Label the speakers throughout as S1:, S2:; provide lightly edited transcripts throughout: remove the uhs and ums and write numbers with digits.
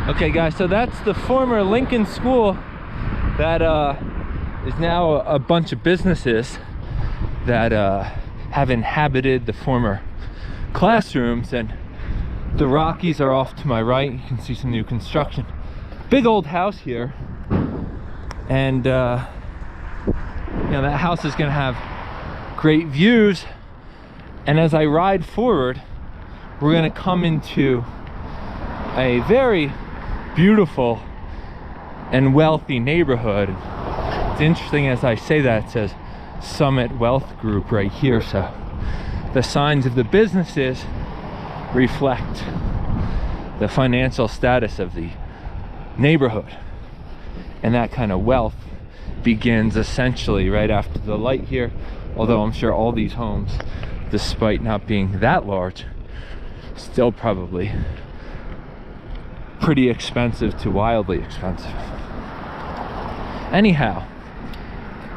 S1: Okay guys, so that's the former Lincoln School that is now a bunch of businesses that have inhabited the former classrooms, and the Rockies are off to my right. You can see some new construction. Big old house here, and you know, that house is gonna have great views. And as I ride forward, we're gonna come into a very beautiful and wealthy neighborhood. It's interesting, as I say that, it says Summit Wealth Group right here, so the signs of the businesses reflect the financial status of the neighborhood, and that kind of wealth begins essentially right after the light here, although I'm sure all these homes, despite not being that large, still probably pretty expensive to wildly expensive. Anyhow,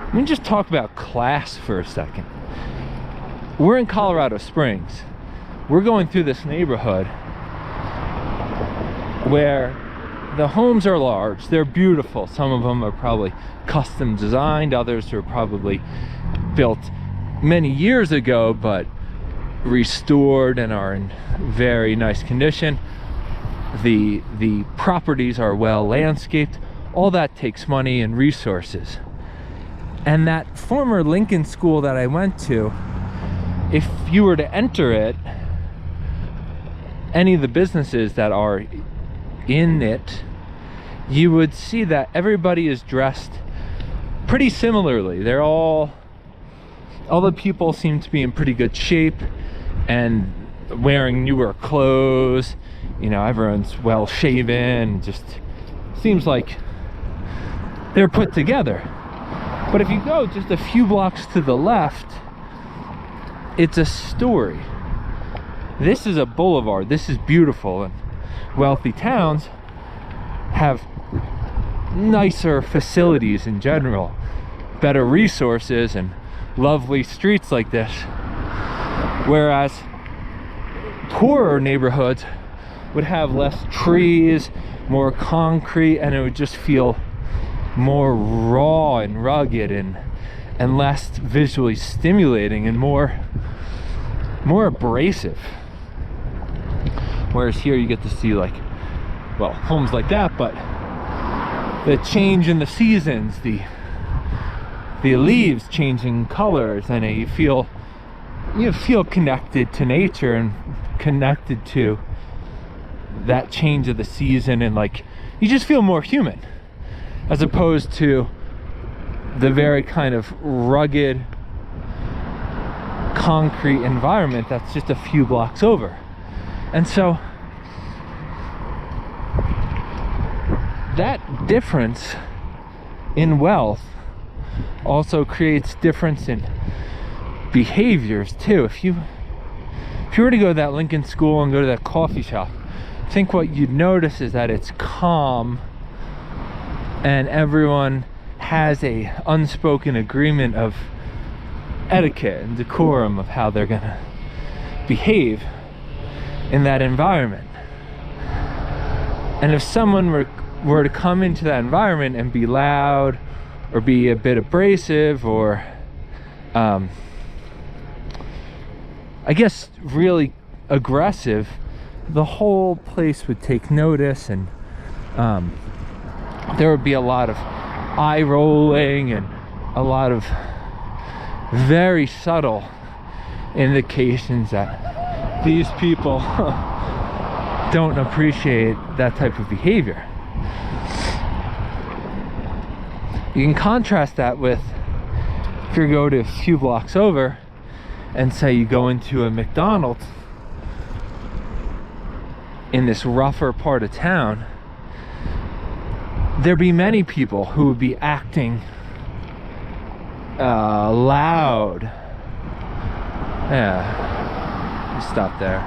S1: let me just talk about class for a second. We're in Colorado Springs. We're going through this neighborhood where the homes are large, they're beautiful. Some of them are probably custom designed, others are probably built many years ago but restored and are in very nice condition. The properties are well landscaped. All that takes money and resources. And that former Lincoln School that I went to, if you were to enter it, any of the businesses that are in it, you would see that everybody is dressed pretty similarly. They're all the people seem to be in pretty good shape and wearing newer clothes. You know, everyone's well shaven, just seems like they're put together. But if you go just a few blocks to the left, it's a story. This is a boulevard. This is beautiful, and wealthy towns have nicer facilities in general, better resources, and lovely streets like this, whereas poorer neighborhoods would have less trees, more concrete, and it would just feel more raw and rugged and less visually stimulating and more abrasive. Whereas here you get to see, like, well, homes like that, but the change in the seasons, the leaves changing colors, and you feel connected to nature and connected to that change of the season, and like you just feel more human, as opposed to the very kind of rugged concrete environment that's just a few blocks over. And so that difference in wealth also creates difference in behaviors too. If you were to go to that Lincoln School and go to that coffee shop, I think what you'd notice is that it's calm and everyone has a unspoken agreement of etiquette and decorum of how they're gonna behave in that environment. And if someone were to come into that environment and be loud or be a bit abrasive or I guess really aggressive, the whole place would take notice, and there would be a lot of eye rolling and a lot of very subtle indications that these people don't appreciate that type of behavior. You can contrast that with if you go to a few blocks over and say you go into a McDonald's in this rougher part of town. There'd be many people who would be acting loud. Yeah, stop there.